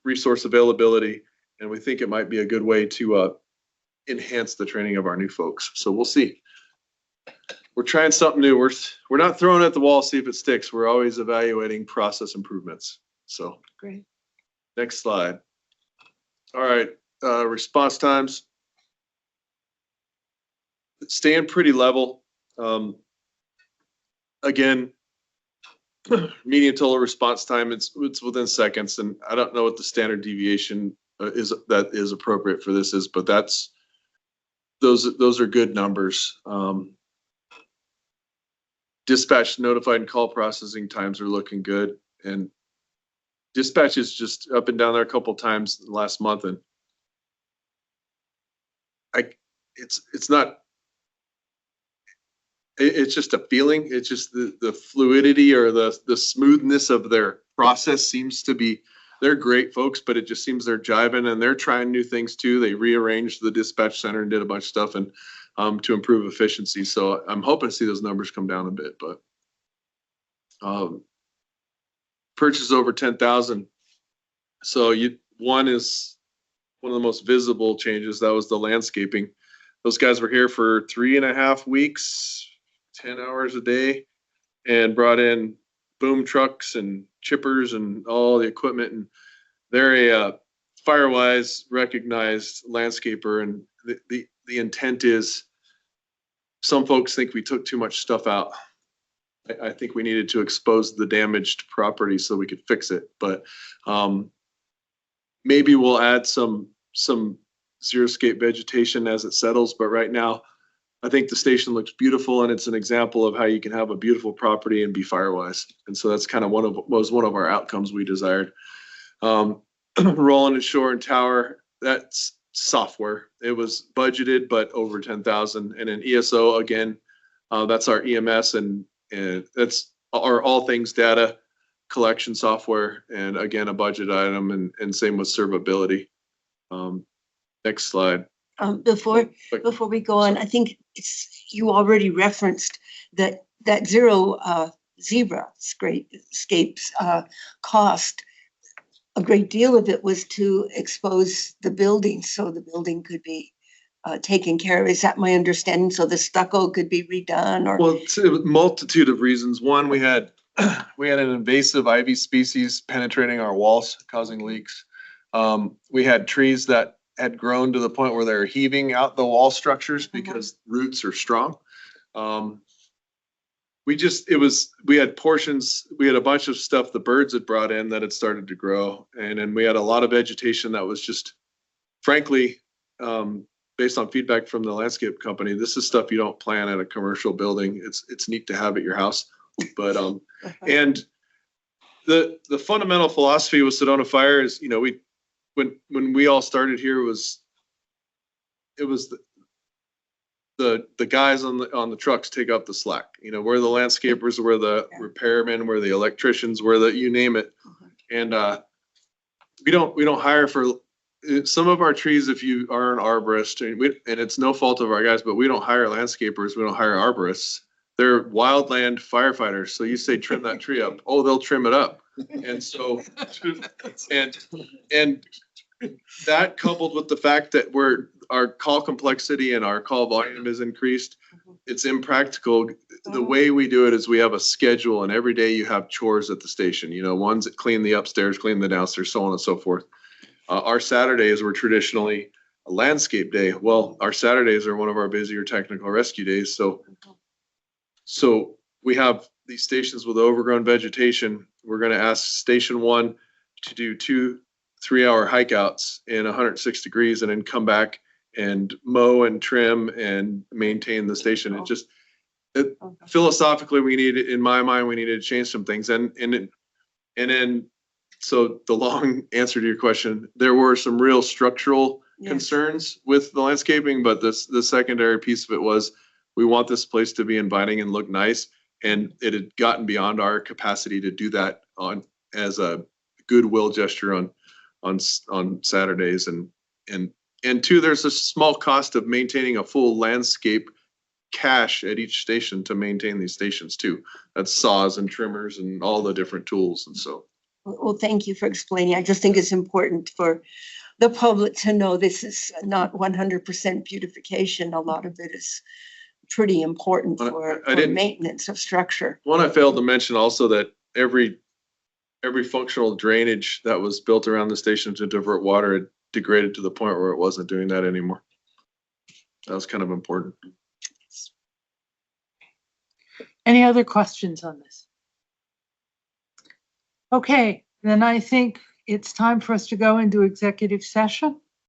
resource availability, And we think it might be a good way to enhance the training of our new folks. So we'll see. We're trying something new. We're not throwing it at the wall, see if it sticks. We're always evaluating process improvements. So Great. next slide. All right, response times. Staying pretty level. Again, median total response time, it's within seconds, and I don't know what the standard deviation that is appropriate for this is, but those are good numbers. Dispatch notified and call processing times are looking good, and dispatch is just up and down there a couple times last month, and it's not. It's just a feeling. It's just the fluidity or the smoothness of their process seems to be. They're great folks, but it just seems they're jiving and they're trying new things too. They rearranged the dispatch center and did a bunch of stuff and to improve efficiency. So I'm hoping to see those numbers come down a bit. But purchase over 10,000. So one is one of the most visible changes. That was the landscaping. Those guys were here for 3.5 weeks. 10 hours a day, and brought in boom trucks and chippers and all the equipment. And they're a Firewise recognized landscaper. And the intent is, some folks think we took too much stuff out. I think we needed to expose the damaged property so we could fix it. But maybe we'll add some xeriscape vegetation as it settles. But right now, I think the station looks beautiful, and it's an example of how you can have a beautiful property and be Firewise. And so that's kind of one of our outcomes we desired. Rolling and shore and tower, that's software. It was budgeted, but over 10,000. And an ESO, again, that's our EMS, and that's our all things data collection software. And again, a budget item, and same with servability. Next slide. Before we go on, I think you already referenced that zebra scapes cost. A great deal of it was to expose the building so the building could be taken care of. Is that my understanding? So the stucco could be redone, or? Well, it's a multitude of reasons. One, we had an invasive ivy species penetrating our walls, causing leaks. We had trees that had grown to the point where they're heaving out the wall structures because roots are strong. We had portions, we had a bunch of stuff the birds had brought in that had started to grow. And then we had a lot of vegetation that was just, frankly, based on feedback from the landscape company, this is stuff you don't plant at a commercial building. It's neat to have at your house. But, and the fundamental philosophy with Sedona Fire is, when we all started here, it was the guys on the trucks take up the slack. We're the landscapers, we're the repairmen, we're the electricians, we're you name it. And we don't hire for some of our trees. If you are an arborist, and it's no fault of our guys, but we don't hire landscapers, we don't hire arborists. They're wildland firefighters. So you say trim that tree up, oh, they'll trim it up. And so and that, coupled with the fact that our call complexity and our call volume is increased, it's impractical. The way we do it is we have a schedule, and every day you have chores at the station. Ones that clean the upstairs, clean the downstairs, so on and so forth. Our Saturdays were traditionally a landscape day. Well, our Saturdays are one of our busier technical rescue days. So we have these stations with overgrown vegetation. We're going to ask Station 1 to do 2-3 hour hike outs in 106 degrees and then come back and mow and trim and maintain the station. Philosophically, in my mind, we needed to change some things. And then, so the long answer to your question, there were some real structural concerns with the landscaping, but the secondary piece of it was, we want this place to be inviting and look nice. And it had gotten beyond our capacity to do that as a goodwill gesture on Saturdays. And two, there's a small cost of maintaining a full landscape cache at each station to maintain these stations too. That's saws and trimmers and all the different tools. And so. Well, thank you for explaining. I just think it's important for the public to know this is not 100% beautification. A lot of it is pretty important Well, for I didn't- maintenance of structure. One, I failed to mention also that every functional drainage that was built around the station to divert water had degraded to the point where it wasn't doing that anymore. That was kind of important. Any other questions on this? Okay, then I think it's time for us to go into executive session.